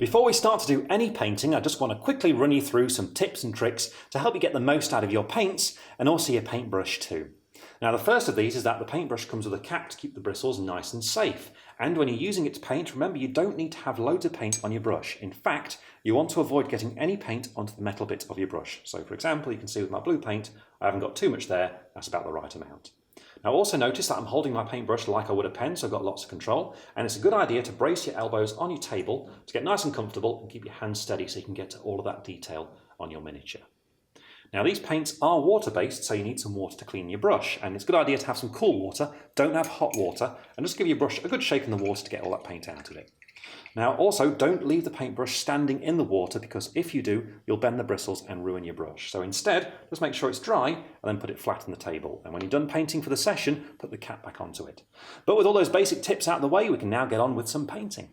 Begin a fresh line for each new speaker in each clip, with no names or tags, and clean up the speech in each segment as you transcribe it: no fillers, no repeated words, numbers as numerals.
Before we start to do any painting, I just want to quickly run you through some tips and tricks to help you get the most out of your paints and also your paintbrush too. Now the first of these is that the paintbrush comes with a cap to keep the bristles nice and safe. And when you're using it to paint, remember you don't need to have loads of paint on your brush. In fact, you want to avoid getting any paint onto the metal bit of your brush. So for example, you can see with my blue paint, I haven't got too much there, that's about the right amount. Now also notice that I'm holding my paintbrush like I would a pen, so I've got lots of control, and it's a good idea to brace your elbows on your table to get nice and comfortable and keep your hands steady so you can get to all of that detail on your miniature. Now these paints are water-based, so you need some water to clean your brush, and it's a good idea to have some cool water, don't have hot water, and just give your brush a good shake in the water to get all that paint out of it. Now also, don't leave the paintbrush standing in the water, because if you do, you'll bend the bristles and ruin your brush. So instead, just make sure it's dry and then put it flat on the table. And when you're done painting for the session, put the cap back onto it. But with all those basic tips out of the way, we can now get on with some painting.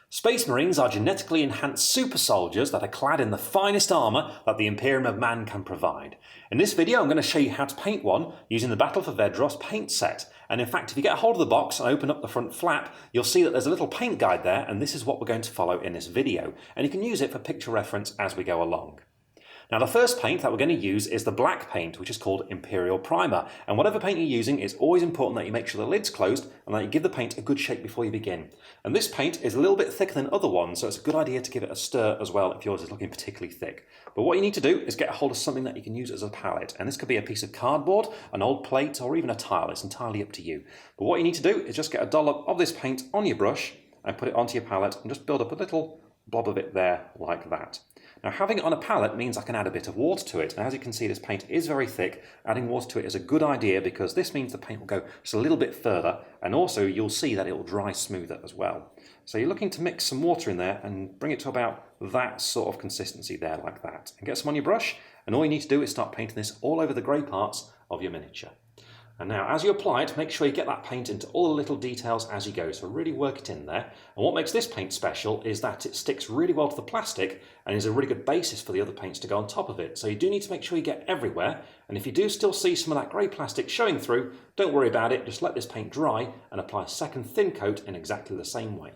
Space Marines are genetically enhanced super soldiers that are clad in the finest armour that the Imperium of Man can provide. In this video I'm going to show you how to paint one using the Battle for Vedros paint set. And in fact, if you get a hold of the box and open up the front flap, you'll see that there's a little paint guide there, and this is what we're going to follow in this video. And you can use it for picture reference as we go along. Now the first paint that we're going to use is the black paint, which is called Imperial Primer. And whatever paint you're using, it's always important that you make sure the lid's closed and that you give the paint a good shake before you begin. And this paint is a little bit thicker than other ones, so it's a good idea to give it a stir as well if yours is looking particularly thick. But what you need to do is get a hold of something that you can use as a palette. And this could be a piece of cardboard, an old plate, or even a tile. It's entirely up to you. But what you need to do is just get a dollop of this paint on your brush and put it onto your palette and just build up a little blob of it there like that. Now having it on a palette means I can add a bit of water to it, and as you can see this paint is very thick. Adding water to it is a good idea because this means the paint will go just a little bit further, and also you'll see that it will dry smoother as well. So you're looking to mix some water in there and bring it to about that sort of consistency there like that. And get some on your brush, and all you need to do is start painting this all over the grey parts of your miniature. And now as you apply it, make sure you get that paint into all the little details as you go, so really work it in there. And what makes this paint special is that it sticks really well to the plastic and is a really good basis for the other paints to go on top of it. So you do need to make sure you get everywhere, and if you do still see some of that grey plastic showing through, don't worry about it, just let this paint dry and apply a second thin coat in exactly the same way.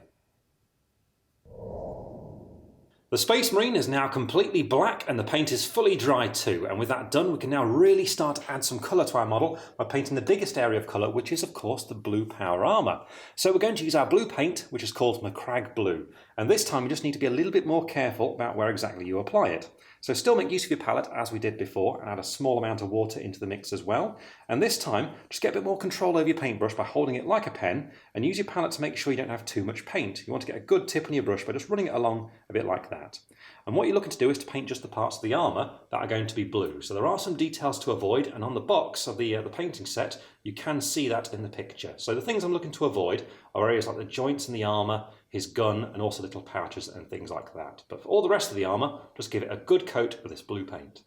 The Space Marine is now completely black and the paint is fully dried too, and with that done we can now really start to add some colour to our model by painting the biggest area of colour, which is of course the blue power armour. So we're going to use our blue paint, which is called Macragge Blue, and this time you just need to be a little bit more careful about where exactly you apply it. So still make use of your palette as we did before and add a small amount of water into the mix as well. And this time just get a bit more control over your paintbrush by holding it like a pen, and use your palette to make sure you don't have too much paint. You want to get a good tip on your brush by just running it along a bit like that. And what you're looking to do is to paint just the parts of the armour that are going to be blue. So there are some details to avoid, and on the box of the painting set you can see that in the picture. So the things I'm looking to avoid are areas like the joints in the armour, his gun, and also little pouches and things like that. But for all the rest of the armour, just give it a good coat of this blue paint.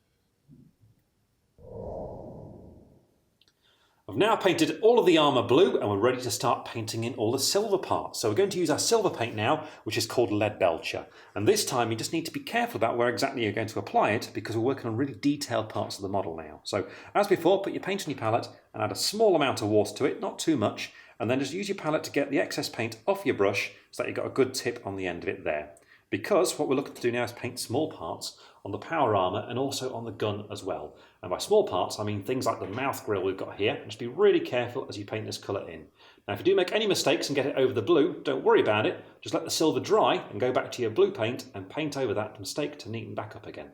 I've now painted all of the armour blue and we're ready to start painting in all the silver parts. So we're going to use our silver paint now, which is called Lead Belcher. And this time you just need to be careful about where exactly you're going to apply it, because we're working on really detailed parts of the model now. So as before, put your paint on your palette and add a small amount of water to it, not too much, and then just use your palette to get the excess paint off your brush so that you've got a good tip on the end of it there. Because what we're looking to do now is paint small parts on the power armour and also on the gun as well. And by small parts I mean things like the mouth grille we've got here, and just be really careful as you paint this colour in. Now if you do make any mistakes and get it over the blue, don't worry about it, just let the silver dry and go back to your blue paint and paint over that mistake to neaten back up again.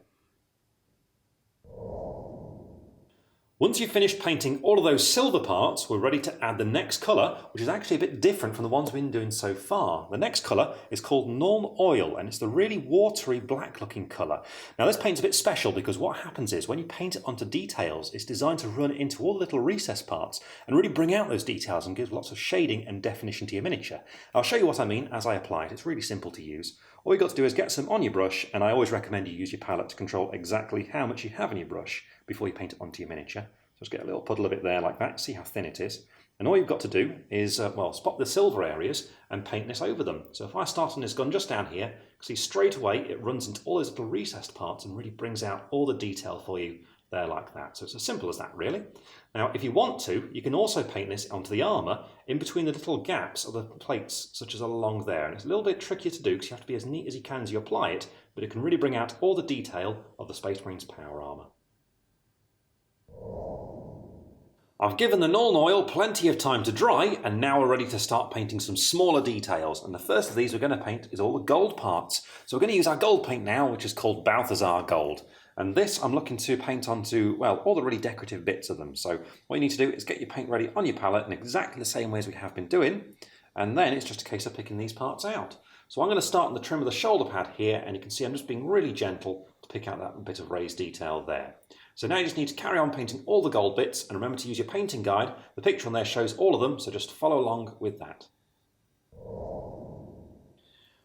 Once you've finished painting all of those silver parts, we're ready to add the next colour, which is actually a bit different from the ones we've been doing so far. The next colour is called Norm Oil, and it's the really watery black looking colour. Now this paint's a bit special because what happens is when you paint it onto details, it's designed to run into all the little recess parts and really bring out those details and give lots of shading and definition to your miniature. I'll show you what I mean as I apply it. It's really simple to use. All you've got to do is get some on your brush, and I always recommend you use your palette to control exactly how much you have in your brush before you paint it onto your miniature. So just get a little puddle of it there like that, see how thin it is. And all you've got to do is, spot the silver areas and paint this over them. So if I start on this gun just down here, see straight away it runs into all those little recessed parts and really brings out all the detail for you there like that. So it's as simple as that, really. Now, if you want to, you can also paint this onto the armour in between the little gaps of the plates, such as along there. And it's a little bit trickier to do because you have to be as neat as you can as you apply it, but it can really bring out all the detail of the Space Marine's power armour. I've given the Nuln Oil plenty of time to dry, and now we're ready to start painting some smaller details. And the first of these we're going to paint is all the gold parts. So we're going to use our gold paint now, which is called Balthazar Gold. And this I'm looking to paint onto, well, all the really decorative bits of them. So what you need to do is get your paint ready on your palette in exactly the same way as we have been doing. And then it's just a case of picking these parts out. So I'm going to start on the trim of the shoulder pad here, and you can see I'm just being really gentle to pick out that bit of raised detail there. So now you just need to carry on painting all the gold bits, and remember to use your painting guide. The picture on there shows all of them, so just follow along with that.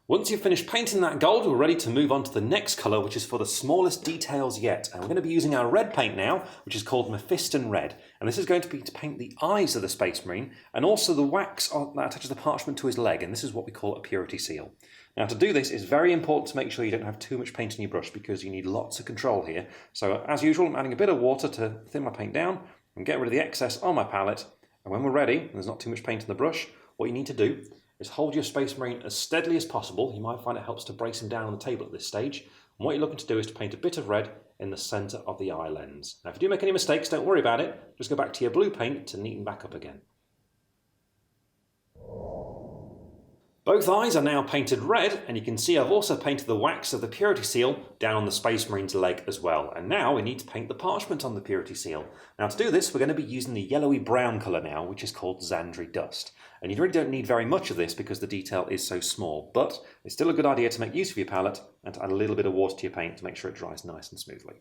Once you've finished painting that gold, we're ready to move on to the next colour, which is for the smallest details yet. And we're going to be using our red paint now, which is called Mephiston Red. And this is going to be to paint the eyes of the Space Marine, and also the wax that attaches the parchment to his leg, and this is what we call a purity seal. Now, to do this, it's very important to make sure you don't have too much paint in your brush, because you need lots of control here. So as usual, I'm adding a bit of water to thin my paint down and get rid of the excess on my palette. And when we're ready, and there's not too much paint in the brush, what you need to do is hold your Space Marine as steadily as possible. You might find it helps to brace him down on the table at this stage. And what you're looking to do is to paint a bit of red in the centre of the eye lens. Now, if you do make any mistakes, don't worry about it. Just go back to your blue paint to neaten back up again. Both eyes are now painted red, and you can see I've also painted the wax of the purity seal down on the Space Marine's leg as well. And now we need to paint the parchment on the purity seal. Now, to do this, we're going to be using the yellowy brown colour now, which is called Zandri Dust. And you really don't need very much of this because the detail is so small, but it's still a good idea to make use of your palette and to add a little bit of water to your paint to make sure it dries nice and smoothly.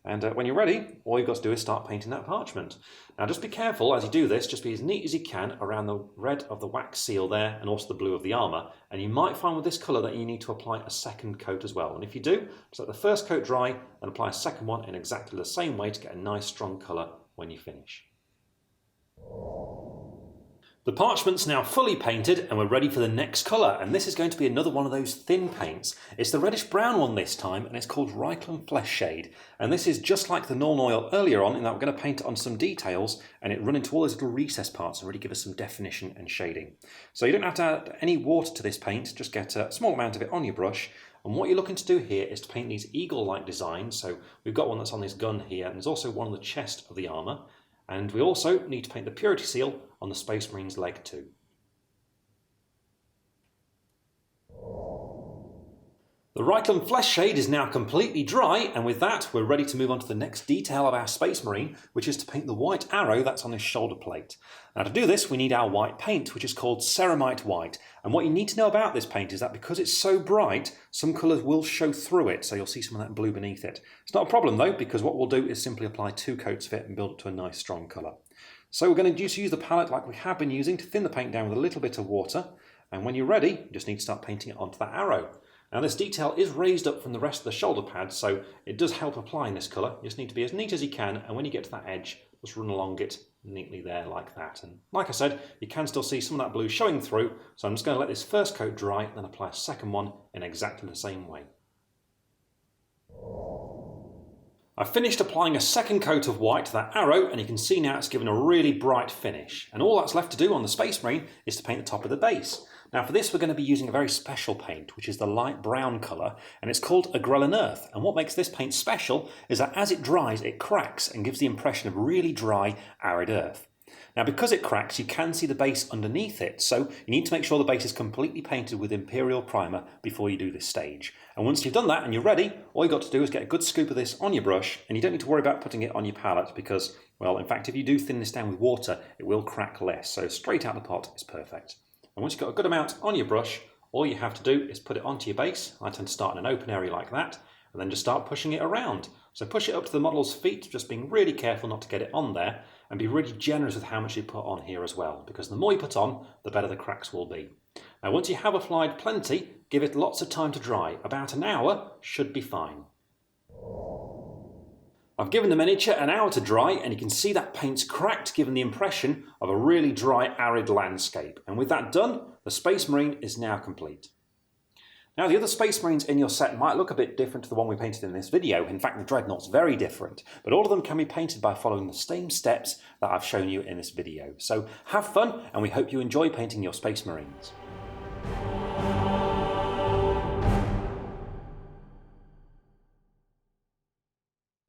And when you're ready, all you've got to do is start painting that parchment. Now, just be careful as you do this, just be as neat as you can around the red of the wax seal there and also the blue of the armour. And you might find with this colour that you need to apply a second coat as well. And if you do, just let the first coat dry and apply a second one in exactly the same way to get a nice strong colour when you finish. The parchment's now fully painted and we're ready for the next colour, and this is going to be another one of those thin paints. It's the reddish brown one this time, and it's called Reikland Flesh Shade. And this is just like the Nuln Oil earlier on in that we're going to paint it on some details and it run into all those little recess parts and really give us some definition and shading. So you don't have to add any water to this paint, just get a small amount of it on your brush. And what you're looking to do here is to paint these eagle-like designs. So we've got one that's on this gun here, and there's also one on the chest of the armour. And we also need to paint the purity seal on the Space Marine's leg too. The Reikland Flesh Shade is now completely dry, and with that we're ready to move on to the next detail of our Space Marine, which is to paint the white arrow that's on his shoulder plate. Now, to do this we need our white paint, which is called Ceramite White, and what you need to know about this paint is that because it's so bright, some colours will show through it, so you'll see some of that blue beneath it. It's not a problem though, because what we'll do is simply apply 2 coats of it and build it to a nice strong colour. So we're going to just use the palette like we have been using to thin the paint down with a little bit of water, and when you're ready you just need to start painting it onto that arrow. Now, this detail is raised up from the rest of the shoulder pad, so it does help applying this colour. You just need to be as neat as you can, and when you get to that edge, just run along it neatly there like that. And like I said, you can still see some of that blue showing through, so I'm just going to let this first coat dry, then apply a second one in exactly the same way. I've finished applying a second coat of white to that arrow, and you can see now it's given a really bright finish. And all that's left to do on the Space Marine is to paint the top of the base. Now, for this we're going to be using a very special paint, which is the light brown colour, and it's called Agrellan Earth. And what makes this paint special is that as it dries, it cracks and gives the impression of really dry, arid earth. Now, because it cracks, you can see the base underneath it, so you need to make sure the base is completely painted with Imperial Primer before you do this stage. And once you've done that and you're ready, all you've got to do is get a good scoop of this on your brush, and you don't need to worry about putting it on your palette because, well, in fact, if you do thin this down with water, it will crack less, so straight out the pot is perfect. And once you've got a good amount on your brush, all you have to do is put it onto your base. I tend to start in an open area like that, and then just start pushing it around. So push it up to the model's feet, just being really careful not to get it on there, and be really generous with how much you put on here as well, because the more you put on, the better the cracks will be. Now, once you have applied plenty, give it lots of time to dry. About an hour should be fine. I've given the miniature an hour to dry, and you can see that paint's cracked, giving the impression of a really dry, arid landscape. And with that done, the Space Marine is now complete. Now, the other Space Marines in your set might look a bit different to the one we painted in this video. In fact, the Dreadnought's very different, but all of them can be painted by following the same steps that I've shown you in this video. So have fun, and we hope you enjoy painting your Space Marines.